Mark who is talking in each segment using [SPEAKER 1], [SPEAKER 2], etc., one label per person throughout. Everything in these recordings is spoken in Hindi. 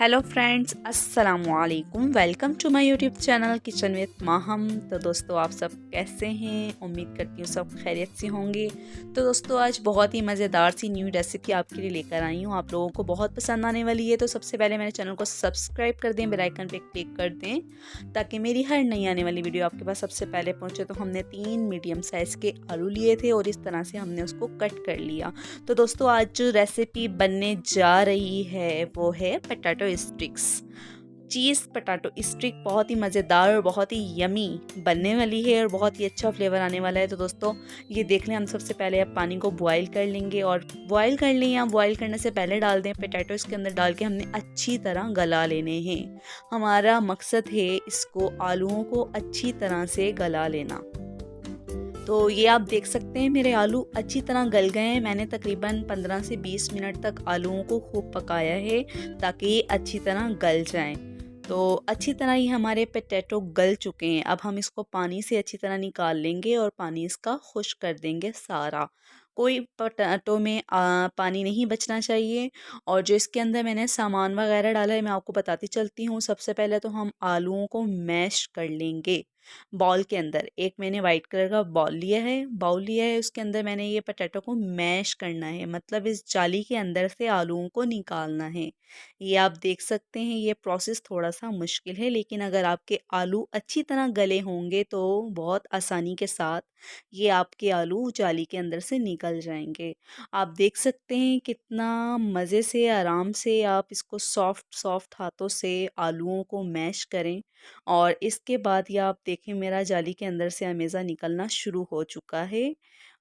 [SPEAKER 1] हेलो फ्रेंड्स, अस्सलामुअलैकुम। Welcome to my YouTube channel kitchen with Maham. तो दोस्तों, आप सब कैसे हैं? उम्मीद करती हूँ सब खैरियत से होंगे। तो दोस्तों, आज बहुत ही मज़ेदार सी न्यू रेसिपी आपके लिए लेकर आई हूँ। आप लोगों को बहुत पसंद आने वाली है। तो सबसे पहले मेरे चैनल को सब्सक्राइब कर दें, बेल आइकन पे क्लिक कर दें ताकि मेरी हर नई आने वाली वीडियो आपके पास सबसे पहले पहुँचे। तो हमने 3 मीडियम साइज़ के आलू लिए थे और इस तरह से हमने उसको कट कर लिया। तो दोस्तों, आज जो रेसिपी बनने जा रही है वो है पोटैटो स्टिक्स। चीज़ पोटैटो स्टिक बहुत ही मज़ेदार और बहुत ही यमी बनने वाली है और बहुत ही अच्छा फ्लेवर आने वाला है। तो दोस्तों, ये देख लें, हम सबसे पहले अब पानी को बॉईल कर लेंगे और बॉईल कर लें या बॉईल करने से पहले डाल दें पोटैटो। इसके अंदर डाल के हमने अच्छी तरह गला लेने हैं। हमारा मकसद है इसको आलूओं को अच्छी तरह से गला लेना। तो ये आप देख सकते हैं मेरे आलू अच्छी तरह गल गए हैं। मैंने तकरीबन 15 से 20 मिनट तक आलूओं को खूब पकाया है ताकि ये अच्छी तरह गल जाएं। तो अच्छी तरह ही हमारे पोटैटो गल चुके हैं। अब हम इसको पानी से अच्छी तरह निकाल लेंगे और पानी इसका खुश्क कर देंगे सारा। कोई पोटैटो में पानी नहीं बचना चाहिए। और जो इसके अंदर मैंने सामान वगैरह डाला है मैं आपको बताती चलती हूँ। सबसे पहले तो हम आलूओं को मैश कर लेंगे बाउल के अंदर। एक मैंने वाइट कलर का बाउल लिया है, उसके अंदर मैंने ये पोटैटो को मैश करना है, मतलब इस जाली के अंदर से आलूओं को निकालना है। ये आप देख सकते हैं, ये प्रोसेस थोड़ा सा मुश्किल है, लेकिन अगर आपके आलू अच्छी तरह गले होंगे तो बहुत आसानी के साथ ये आपके आलू जाली के अंदर से निकल जाएंगे। आप देख सकते हैं कितना मज़े से आराम से आप इसको सॉफ्ट सॉफ्ट हाथों से आलूओं को मैश करें। और इसके बाद ये आप देखें, मेरा जाली के अंदर से अमेज़ा निकलना शुरू हो चुका है।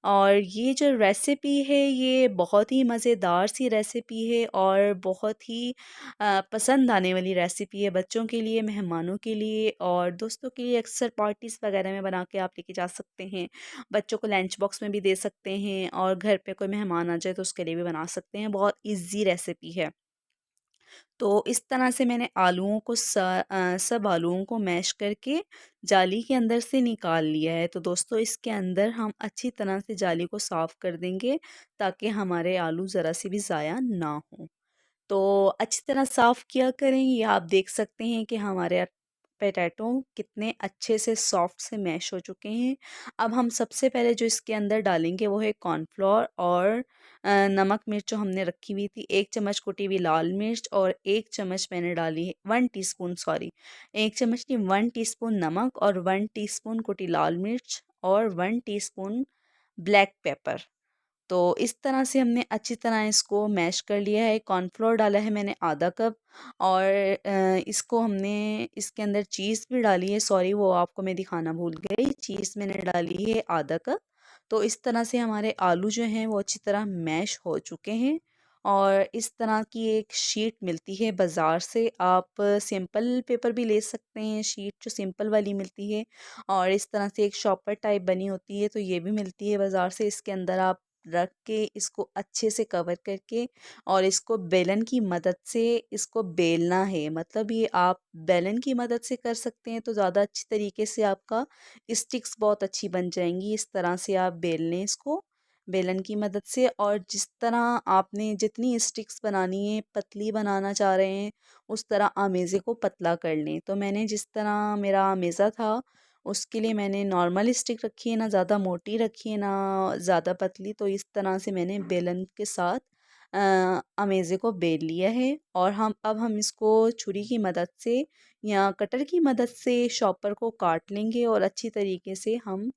[SPEAKER 1] और ये जो रेसिपी है ये बहुत ही मज़ेदार सी रेसिपी है और बहुत ही पसंद आने वाली रेसिपी है बच्चों के लिए, मेहमानों के लिए और दोस्तों के लिए। अक्सर पार्टीज़ वगैरह में बना के आप लेके जा सकते हैं। बच्चों को लंच बॉक्स में भी दे सकते हैं और घर पे कोई मेहमान आ जाए तो उसके लिए भी बना सकते हैं। बहुत ईज़ी रेसिपी है। तो इस तरह से मैंने सब आलूओं को मैश करके जाली के अंदर से निकाल लिया है। तो दोस्तों, इसके अंदर हम अच्छी तरह से जाली को साफ़ कर देंगे ताकि हमारे आलू ज़रा सी भी ज़ाया ना हो। तो अच्छी तरह साफ़ किया करें। ये आप देख सकते हैं कि हमारे पोटैटो कितने अच्छे से सॉफ्ट से मैश हो चुके हैं। अब हम सबसे पहले जो इसके अंदर डालेंगे वो है कॉर्नफ्लोर और नमक मिर्च जो हमने रखी हुई थी। 1 चम्मच कुटी हुई लाल मिर्च और 1 चम्मच मैंने डाली है 1 टीस्पून, सॉरी 1 चम्मच नहीं 1 टीस्पून नमक और 1 टीस्पून कुटी लाल मिर्च और 1 टीस्पून ब्लैक पेपर। तो इस तरह से हमने अच्छी तरह इसको मैश कर लिया है। कॉर्नफ्लोर डाला है मैंने आधा कप और इसको हमने इसके अंदर चीज़ भी डाली है, सॉरी वो आपको मैं दिखाना भूल गई। चीज़ मैंने डाली है आधा कप। तो इस तरह से हमारे आलू जो हैं वो अच्छी तरह मैश हो चुके हैं। और इस तरह की एक शीट मिलती है बाज़ार से। आप सिंपल पेपर भी ले सकते हैं, शीट जो सिंपल वाली मिलती है। और इस तरह से एक शॉपर टाइप बनी होती है तो ये भी मिलती है बाज़ार से। इसके अंदर आप रख के इसको अच्छे से कवर करके और इसको बेलन की मदद से इसको बेलना है। मतलब ये आप बेलन की मदद से कर सकते हैं तो ज़्यादा अच्छी तरीके से आपका स्टिक्स बहुत अच्छी बन जाएंगी। इस तरह से आप बेल लें इसको बेलन की मदद से। और जिस तरह आपने जितनी स्टिक्स बनानी है, पतली बनाना चाह रहे हैं, उस तरह आमेज़े को पतला कर लें। तो मैंने जिस तरह मेरा आमेज़ा था उसके लिए मैंने नॉर्मल स्टिक रखी है, ना ज़्यादा मोटी रखी है ना ज़्यादा पतली। तो इस तरह से मैंने बेलन के साथ अमेज़े को बेल लिया है। और हम इसको छुरी की मदद से या कटर की मदद से शॉपर को काट लेंगे और अच्छी तरीके से हम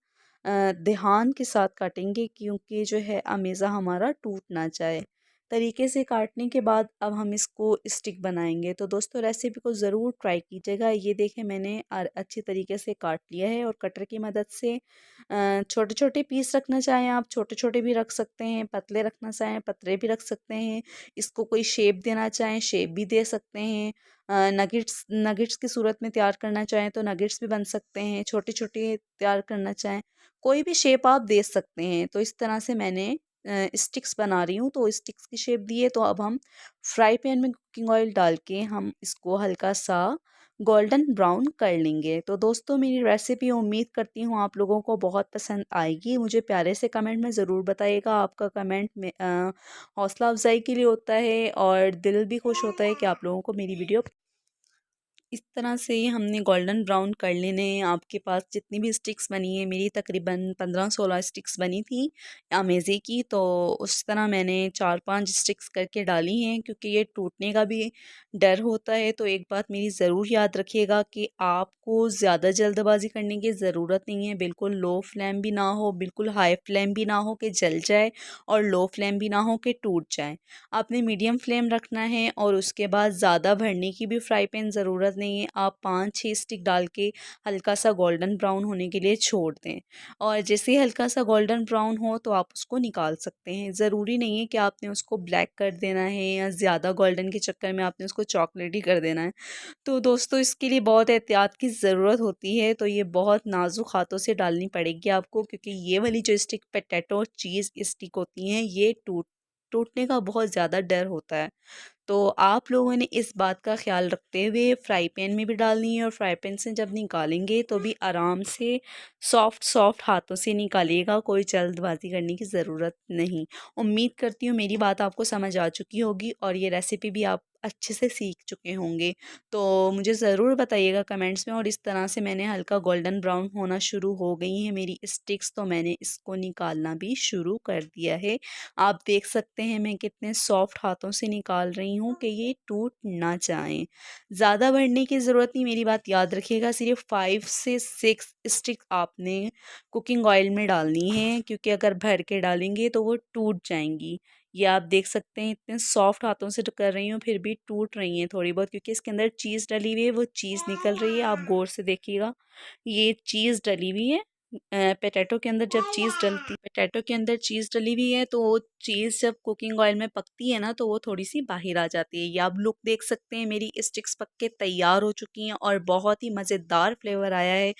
[SPEAKER 1] ध्यान के साथ काटेंगे क्योंकि जो है अमेज़ा हमारा टूट ना जाए। तरीके से काटने के बाद अब हम इसको स्टिक बनाएंगे। तो दोस्तों, रेसिपी को ज़रूर ट्राई कीजिएगा। ये देखें, मैंने अच्छी तरीके से काट लिया है और कटर की मदद से छोटे छोटे पीस रखना चाहें आप छोटे छोटे भी रख सकते हैं, पतले रखना चाहें पतले भी रख सकते हैं। इसको कोई शेप देना चाहें शेप भी दे सकते हैं। नगेट्स नगेट्स की सूरत में तैयार करना चाहें तो नगेट्स भी बन सकते हैं। छोटे छोटे तैयार करना चाहें कोई भी शेप आप दे सकते हैं। तो इस तरह से मैंने स्टिक्स बना रही हूँ, तो स्टिक्स की शेप दी है। तो अब हम फ्राई पैन में कुकिंग ऑयल डाल के हम इसको हल्का सा गोल्डन ब्राउन कर लेंगे। तो दोस्तों मेरी रेसिपी उम्मीद करती हूँ आप लोगों को बहुत पसंद आएगी। मुझे प्यारे से कमेंट में ज़रूर बताइएगा। आपका कमेंट में हौसला अफ़ज़ाई के लिए होता है और दिल भी खुश होता है कि आप लोगों को मेरी वीडियो इस तरह से हमने गोल्डन ब्राउन कर लेने हैं। आपके पास जितनी भी स्टिक्स बनी है, मेरी तकरीबन 15-16 स्टिक्स बनी थी अमेज़े की, तो उस तरह मैंने 4-5 स्टिक्स करके डाली हैं क्योंकि ये टूटने का भी डर होता है। तो एक बात मेरी ज़रूर याद रखिएगा कि आपको ज़्यादा जल्दबाज़ी करने की ज़रूरत नहीं है। बिल्कुल लो फ्लेम भी ना हो, बिल्कुल हाई फ्लेम भी ना हो कि जल जाए, और लो फ्लेम भी ना हो कि टूट जाए। आपने मीडियम फ्लेम रखना है और उसके बाद ज़्यादा भरने की भी फ्राई पैन ज़रूरत नहीं है। आप 5-6 स्टिक डाल के हल्का सा गोल्डन ब्राउन होने के लिए छोड़ दें, और जैसे ही हल्का सा गोल्डन ब्राउन हो तो आप उसको निकाल सकते हैं। ज़रूरी नहीं है कि आपने उसको ब्लैक कर देना है या ज़्यादा गोल्डन के चक्कर में आपने उसको चॉकलेटी कर देना है। तो दोस्तों इसके लिए बहुत एहतियात की ज़रूरत होती है, तो ये बहुत नाज़ुक हाथों से डालनी पड़ेगी आपको, क्योंकि ये वाली जो स्टिक पोटैटो चीज़ स्टिक होती हैं ये टूटने का बहुत ज़्यादा डर होता है। तो आप लोगों ने इस बात का ख़्याल रखते हुए फ्राई पैन में भी डालनी है, और फ्राई पैन से जब निकालेंगे तो भी आराम से सॉफ्ट सॉफ्ट हाथों से निकालिएगा, कोई जल्दबाज़ी करने की ज़रूरत नहीं। उम्मीद करती हूँ मेरी बात आपको समझ आ चुकी होगी और ये रेसिपी भी आप अच्छे से सीख चुके होंगे। तो मुझे ज़रूर बताइएगा कमेंट्स में। और इस तरह से मैंने हल्का गोल्डन ब्राउन होना शुरू हो गई हैं मेरी स्टिक्स, तो मैंने इसको निकालना भी शुरू कर दिया है। आप देख सकते हैं मैं कितने सॉफ्ट हाथों से निकाल रही हूँ कि ये टूट ना जाएँ। ज़्यादा भरने की ज़रूरत नहीं, मेरी बात याद रखिएगा। सिर्फ 5 से 6 स्टिक आपने कुकिंग ऑयल में डालनी है, क्योंकि अगर भर के डालेंगे तो वो टूट जाएँगी। ये आप देख सकते हैं इतने सॉफ्ट हाथों से कर रही हूँ फिर भी टूट रही हैं थोड़ी बहुत, क्योंकि इसके अंदर चीज़ डली हुई है, वो चीज़ निकल रही है। आप गौर से देखिएगा, ये चीज़ डली हुई है। पोटैटो के अंदर जब चीज़ डलती पोटैटो के अंदर चीज़ डली हुई है, तो वो चीज़ जब कुकिंग ऑयल में पकती है ना, तो वो थोड़ी-सी बाहर आ जाती है। ये आप लुक देख सकते हैं, मेरी स्टिक्स पक के तैयार हो चुकी हैं और बहुत ही मज़ेदार फ्लेवर आया है।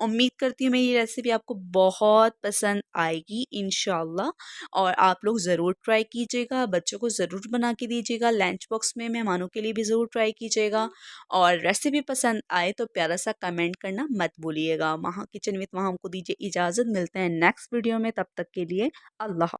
[SPEAKER 1] उम्मीद करती हूँ मेरी रेसिपी आपको बहुत पसंद आएगी इंशाल्लाह, और आप लोग ज़रूर ट्राई कीजिएगा। बच्चों को ज़रूर बना के दीजिएगा, लंच बॉक्स में मेहमानों के लिए भी ज़रूर ट्राई कीजिएगा। और रेसिपी पसंद आए तो प्यारा सा कमेंट करना मत भूलिएगा। महा किचन विद माहा को दीजिए इजाज़त। मिलते हैं नेक्स्ट वीडियो में, तब तक के लिए अल्लाह।